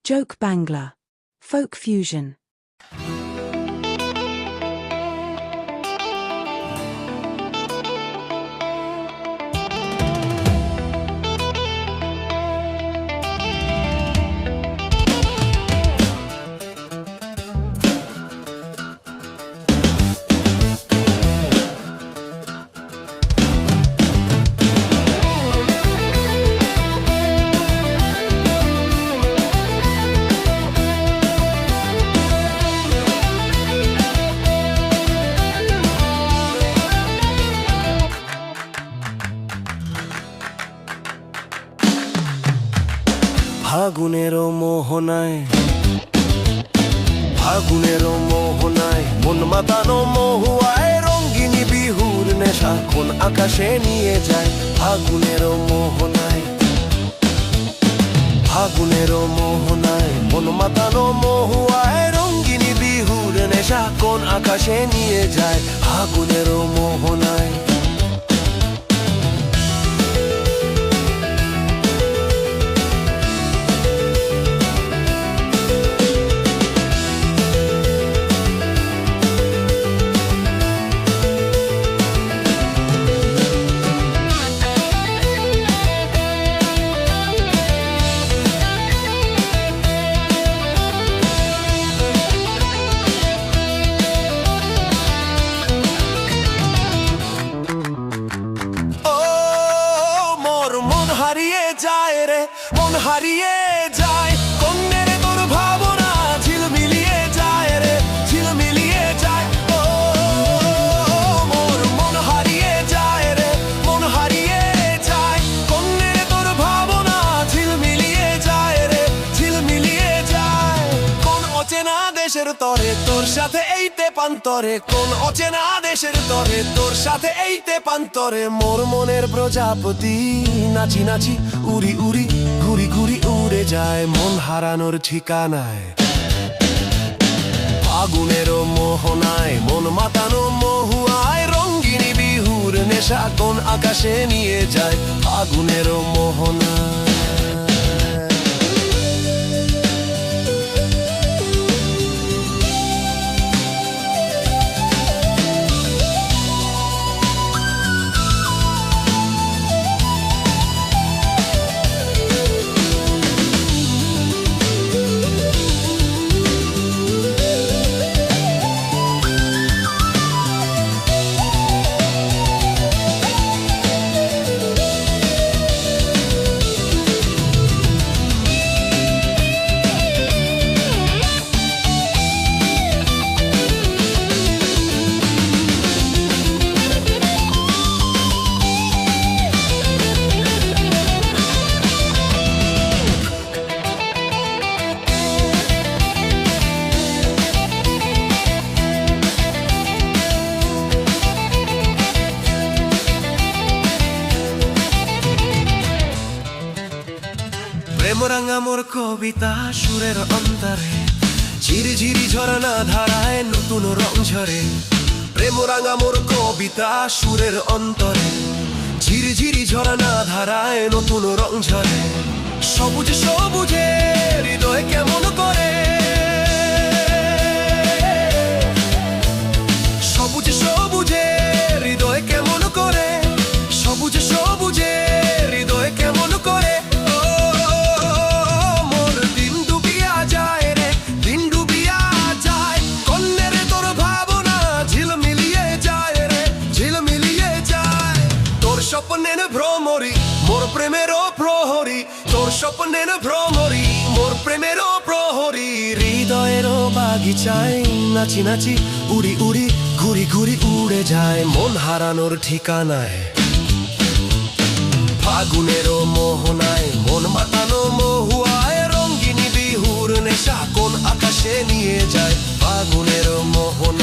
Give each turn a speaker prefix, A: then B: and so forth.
A: Joke Bangla. Folk fusion.
B: ফাগুনের মোহনায় মন মাতানো মহুয়ায় রঙ্গিনী বিহুর নেশা কোন আকাশে নিয়ে যায়। ফাগুনের মোহনায় মন মাতানো মহুয়ায় রঙ্গিনী বিহুর নেশা কোন আকাশে নিয়ে যায়। ফাগুনের মোহনায় হারিয়ে যায় কন্যের তোর ভাবনা ঝিলমিলিয়ে যায় রে ঝিলমিলিয়ে যায়। ও মোর মন হারিয়ে যায় রে মন হারিয়ে যায় কন্যের তোর ভাবনা ঝিলমিলিয়ে যায় রে ঝিলমিলিয়ে যায়। কোন অচেনা দেশের তরে তোর সাথে এইতে পান্তরে কোন অচেনা দেশের তরে তোর সাথে এইতে পান্তরে মোর মনের প্রজাপতি নাচি নাচি উড়ি উড়ি ঘুরি ঘুরি উড়ে যায় মন হারানোর ঠিকানায়। ফাগুনের মোহনায় মন মাতানো মহুয়ায় রঙ্গিনী বিহুর নেশা কোন আকাশে নিয়ে যায়। ফাগুনের মোহনায় প্রেমরাঙা মোর কবিতা সুরের অন্তরে ঝিরিঝিরি ঝরনা ধারায় নতুন রং ঝরে। প্রেমরাঙা মোর কবিতা সুরের অন্তরে ঝিরিঝিরি ঝরনা ধারায় নতুন রং ঝরে। সবুজ সবুজে হৃদয় কেমন করে সবুজ সবুজে হৃদয় কেমন করে সবুজ সবুজে হৃদয় কেমন করে। স্বপ্নের ভ্রমরি মোর প্রেমের প্রহরী তোর স্বপ্নের ভ্রমরি মোর প্রেমের প্রহরী হৃদয়ের বাগিচায় নাচি নাচি উড়ি উড়ি ঘুরি ঘুরি উড়ে যায় মন হারানোর ঠিকানায়। ফাগুনের মোহনায় মন মাতানো মহুয়ায় রঙ্গিনী বিহুর নেশা কোন আকাশে নিয়ে যায়। ফাগুনের মোহনায়